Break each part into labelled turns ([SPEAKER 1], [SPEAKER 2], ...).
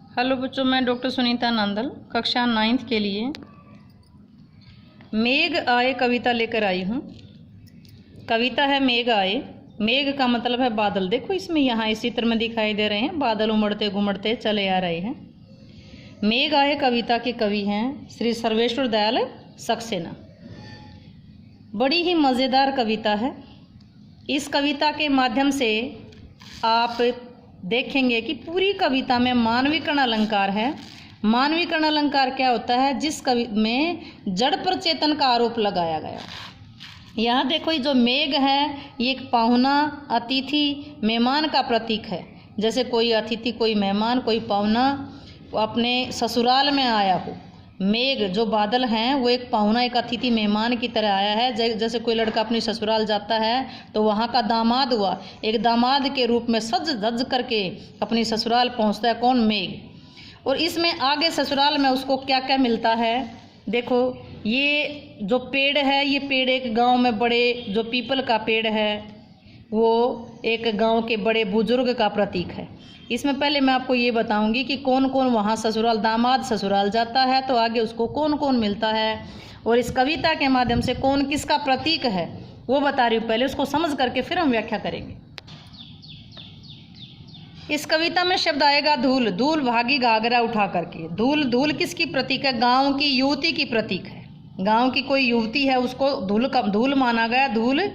[SPEAKER 1] Hello बच्चों, मैं doctor Sunita Nandal कक्षा 9th के लिए मेघ आए कविता लेकर आई हूँ। कविता है मेघ आए। मेघ का मतलब है बादल। देखो इसमें यहाँ इस चित्र में दिखाई दे रहे हैं, बादल उमड़ते घुमड़ते चले आ रहे हैं। मेघ आए कविता के कवि हैं श्री सर्वेश्वर दयाल सक्सेना। बड़ी ही मज़ेदार कविता है। इस कविता के माध्यम से आप देखेंगे कि पूरी कविता में मानवीकरण अलंकार है। मानवीकरण अलंकार क्या होता है? जिस कवि में जड़ पर चेतन का आरोप लगाया गया। यहाँ देखो, ये जो मेघ है ये एक पाहुना, अतिथि, मेहमान का प्रतीक है। जैसे कोई अतिथि, कोई मेहमान, कोई पाहुना अपने ससुराल में आया हो। मेघ जो बादल हैं वो एक पाहुना, एक अतिथि, मेहमान की तरह आया है। जैसे कोई लड़का अपनी ससुराल जाता है तो वहाँ का दामाद हुआ, एक दामाद के रूप में सज धज करके अपनी ससुराल पहुँचता है। कौन? मेघ। और इसमें आगे ससुराल में उसको क्या क्या मिलता है? देखो, ये जो पेड़ है, ये पेड़ एक गांव में बड़े, जो पीपल का पेड़ है वो एक गांव के बड़े बुजुर्ग का प्रतीक है। इसमें पहले मैं आपको ये बताऊंगी कि कौन कौन वहाँ ससुराल, दामाद ससुराल जाता है तो आगे उसको कौन कौन मिलता है, और इस कविता के माध्यम से कौन किसका प्रतीक है वो बता रही हूँ। पहले उसको समझ करके फिर हम व्याख्या करेंगे। इस कविता में शब्द आएगा धूल। धूल भागी घाघरा उठा करके। धूल, धूल किसकी प्रतीक है? गाँव की युवती की प्रतीक है। गाँव की कोई युवती है, उसको धूल माना गया। धूल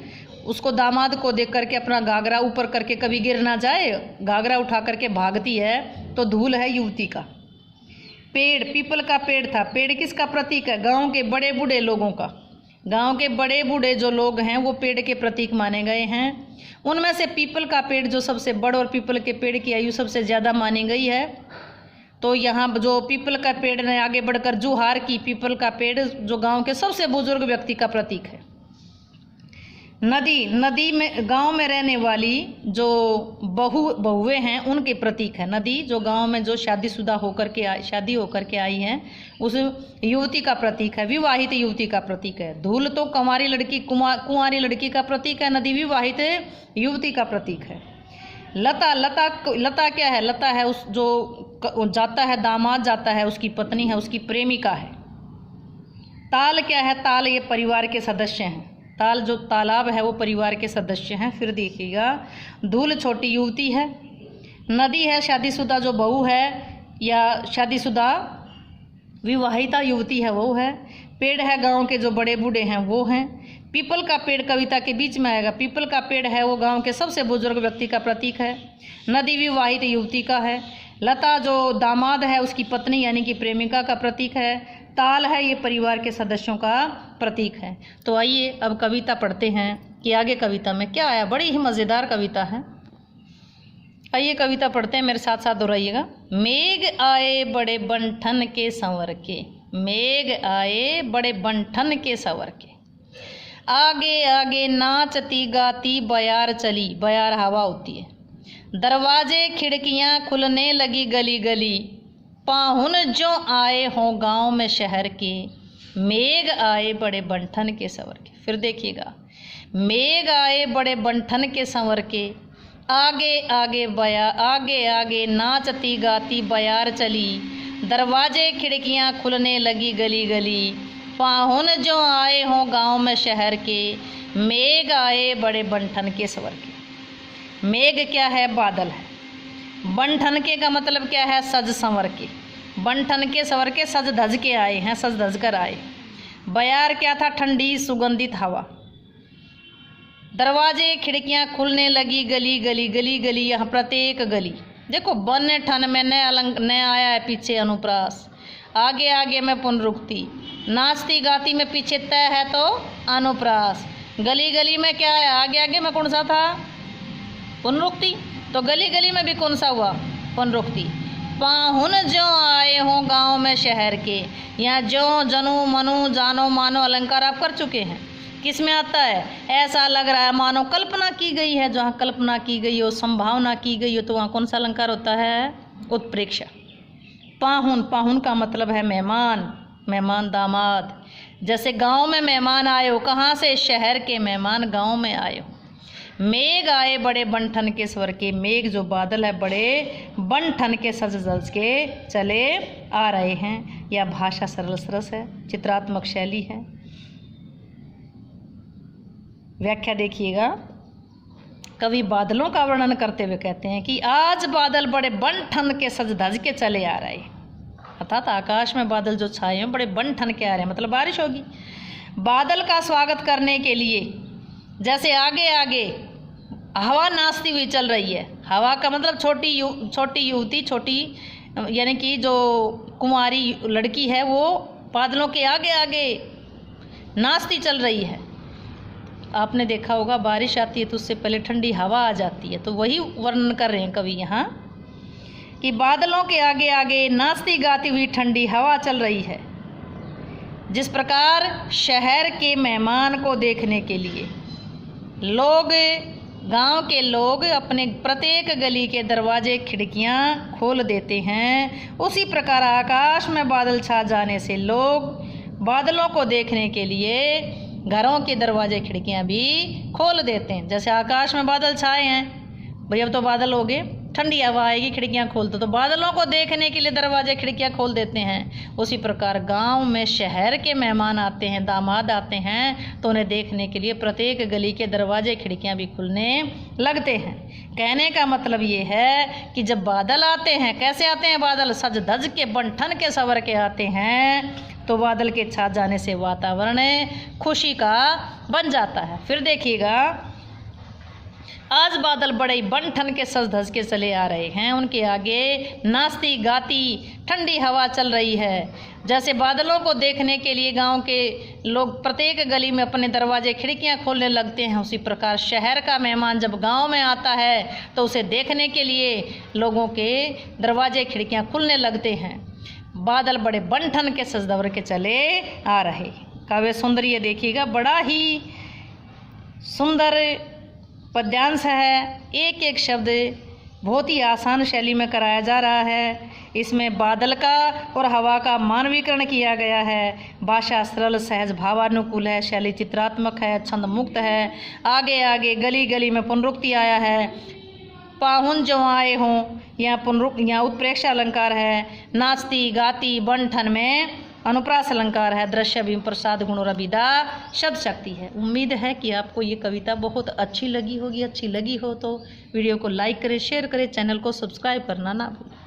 [SPEAKER 1] उसको दामाद को देख करके अपना घाघरा ऊपर करके कभी गिर ना जाए, घाघरा उठा करके भागती है, तो धूल है युवती का। पेड़, पीपल का पेड़ था। पेड़ किसका प्रतीक है? गांव के बड़े बूढ़े लोगों का। गांव के बड़े बूढ़े जो लोग हैं वो पेड़ के प्रतीक माने गए हैं। उनमें से पीपल का पेड़ जो सबसे बड़ा, और पीपल के पेड़ की आयु सबसे ज़्यादा मानी गई है। तो यहाँ जो पीपल का पेड़ ने आगे बढ़कर जुहार की। पीपल का पेड़ जो गाँव के सबसे बुजुर्ग व्यक्ति का प्रतीक है। नदी, नदी में गांव में रहने वाली जो बहुएं हैं उनके प्रतीक है। नदी जो गांव में जो शादी होकर के आई हैं उस युवती का प्रतीक है। विवाहित युवती का प्रतीक है। धूल तो कुंवारी लड़की, कुंवारी लड़की का प्रतीक है। नदी विवाहित युवती का प्रतीक है। लता, लता क्या है? लता है उस जो जाता है, दामाद जाता है, उसकी पत्नी है, उसकी प्रेमिका है। ताल क्या है? ताल ये परिवार के सदस्य हैं। ताल जो तालाब है वो परिवार के सदस्य हैं। फिर देखिएगा, धूल छोटी युवती है। नदी है शादीशुदा जो बहू है या शादीशुदा विवाहिता युवती है वो है। पेड़ है गांव के जो बड़े बूढ़े हैं वो हैं। पीपल का पेड़ कविता के बीच में आएगा। पीपल का पेड़ है वो गांव के सबसे बुजुर्ग व्यक्ति का प्रतीक है। नदी विवाहित युवती का है। लता जो दामाद है उसकी पत्नी यानी कि प्रेमिका का प्रतीक है। ताल है ये परिवार के सदस्यों का प्रतीक है। तो आइए अब कविता पढ़ते हैं कि आगे कविता में क्या आया। बड़ी ही मज़ेदार कविता है। आइए कविता पढ़ते हैं, मेरे साथ साथ दोहराइएगा। मेघ आए बड़े बंठन के संवर के। मेघ आए बड़े बंठन के संवर के। आगे आगे नाचती गाती बयार चली। बयार हवा होती है। दरवाजे खिड़कियां खुलने लगी गली गली। पाहुन जो आए हों गांव में शहर के। मेघ आए बड़े बंठन के संवर के। फिर देखिएगा, मेघ आए बड़े बंठन के संवर के। आगे आगे नाचती गाती बयार चली। दरवाजे खिड़कियां खुलने लगी गली गली। पाहुन जो आए हों गांव में शहर के। मेघ आए बड़े बंठन के संवर के। मेघ क्या है? बादल है। बंठन के का मतलब क्या है? सज संवर के। बंठन के संवर के, सज धज के आए हैं, सज धज कर आए। बयार क्या था? ठंडी सुगंधित हवा। दरवाजे खिड़कियां खुलने लगी गली गली। गली गली यहाँ प्रत्येक गली। देखो, बन ठन में न आया है पीछे अनुप्रास। आगे आगे में पुनरुक्ति। नाचती गाती में पीछे तय है तो अनुप्रास। गली गली में क्या है? आगे आगे में कौन सा था? पुनरुक्ति। तो गली गली में भी कौन सा हुआ? पुनरुक्ति। पाहुन जो आए हों गांव में शहर के। यहाँ जो, जनु, मनु, जानो, मानो अलंकार आप कर चुके हैं। किस में आता है? ऐसा लग रहा है मानो कल्पना की गई है। जहाँ कल्पना की गई हो, संभावना की गई हो, तो वहाँ कौन सा अलंकार होता है? उत्प्रेक्षा। पाहुन, पाहुन का मतलब है मेहमान, मेहमान दामाद। जैसे गांव में मेहमान आए हो, कहाँ से? शहर के मेहमान गांव में आए हो। मेघ आए बड़े बन-ठन के स्वर के, मेघ जो बादल है बड़े बन-ठन के सज धज के चले आ रहे हैं। यह भाषा सरल सरस है, चित्रात्मक शैली है। व्याख्या देखिएगा, कवि बादलों का वर्णन करते हुए कहते हैं कि आज बादल बड़े बन-ठन के सज धज के चले आ रहे हैं, अर्थात आकाश में बादल जो छाए हैं बड़े बन-ठन के आ रहे हैं, मतलब बारिश होगी। बादल का स्वागत करने के लिए जैसे आगे आगे हवा नाचती हुई चल रही है। हवा का मतलब छोटी युवती, छोटी यानी कि जो कुंवारी लड़की है वो बादलों के आगे आगे नाचती चल रही है। आपने देखा होगा बारिश आती है तो उससे पहले ठंडी हवा आ जाती है, तो वही वर्णन कर रहे हैं कवि यहाँ कि बादलों के आगे आगे नाचती गाती हुई ठंडी हवा चल रही है। जिस प्रकार शहर के मेहमान को देखने के लिए लोग, गांव के लोग अपने प्रत्येक गली के दरवाजे खिड़कियां खोल देते हैं, उसी प्रकार आकाश में बादल छा जाने से लोग बादलों को देखने के लिए घरों के दरवाजे खिड़कियां भी खोल देते हैं। जैसे आकाश में बादल छाए हैं, भाई अब तो बादल हो गए, ठंडी हवा आएगी, खिड़कियां खोल दो, तो बादलों को देखने के लिए दरवाजे खिड़कियां खोल देते हैं। उसी प्रकार गांव में शहर के मेहमान आते हैं, दामाद आते हैं, तो उन्हें देखने के लिए प्रत्येक गली के दरवाजे खिड़कियां भी खुलने लगते हैं। कहने का मतलब ये है कि जब बादल आते हैं, कैसे आते हैं बादल? सज धज के बन-ठन के सवर के आते हैं, तो बादल के छा जाने से वातावरण खुशी का बन जाता है। फिर देखिएगा, आज बादल बड़े बन-ठन के सज धज के चले आ रहे हैं, उनके आगे नाचती गाती ठंडी हवा चल रही है। जैसे बादलों को देखने के लिए गांव के लोग प्रत्येक गली में अपने दरवाजे खिड़कियां खोलने लगते हैं, उसी प्रकार शहर का मेहमान जब गांव में आता है तो उसे देखने के लिए लोगों के दरवाजे खिड़कियां खुलने लगते हैं। बादल बड़े बन-ठन के सज धज के चले आ रहे। काव्य सौंदर्य देखिएगा, बड़ा ही सुंदर पद्यांश है। एक एक शब्द बहुत ही आसान शैली में कराया जा रहा है। इसमें बादल का और हवा का मानवीकरण किया गया है। भाषा सरल सहज भावानुकूल है, शैली चित्रात्मक है, छंद मुक्त है। आगे आगे गली गली में पुनरुक्ति आया है। पाहुन जो आए हों, यहाँ उत्प्रेक्षा अलंकार है। नाचती गाती बन-ठन में अनुप्रास अलंकार है। दृश्य भीम प्रसाद गुण और अभिदा शब्द शक्ति है। उम्मीद है कि आपको ये कविता बहुत अच्छी लगी होगी। अच्छी लगी हो तो वीडियो को लाइक करें, शेयर करें, चैनल को सब्सक्राइब करना ना भूलें।